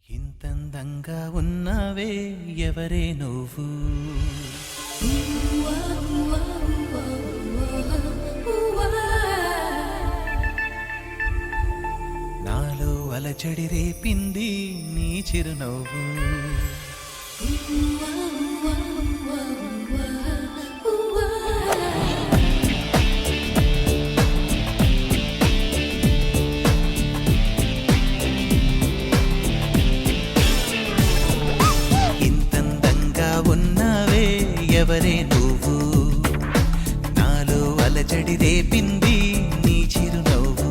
ఇంతందంగా ఉన్నావే ఎవరే నువ్వు నాలో అలచడి రేపింది నీ చిరునవ్వు ఇంతందంగా ఉన్నావే ఎవరే నువ్వు నాలో అలచడి రేపింది నీ చిరునవ్వు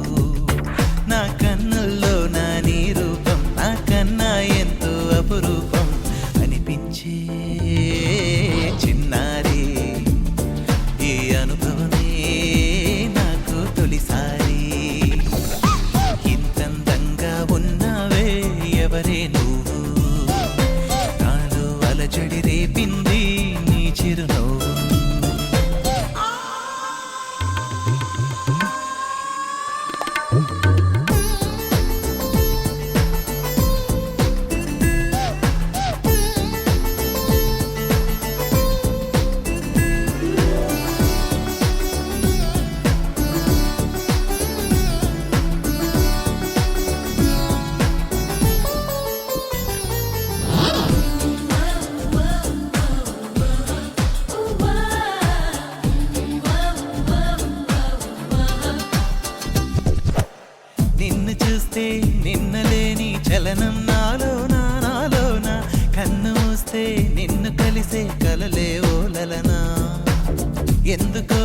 నా కన్నుల్లో నా నీ రూపం నా కన్నా ఎంతో అపురూపం అనిపించే చిన్నారి ఈ అనుభవమే నాకు తొలిసారి ఇంతందంగా ఉన్నావే ఎవరే నువ్వు నాలో అలజడి రేపింది నీ చిరునవ్వు నిన్ను చూస్తే నిన్నలేని చలనం నాలోన కన్ను మూస్తే నిన్ను కలిసే కలలే ఓలలనా ఎందుకో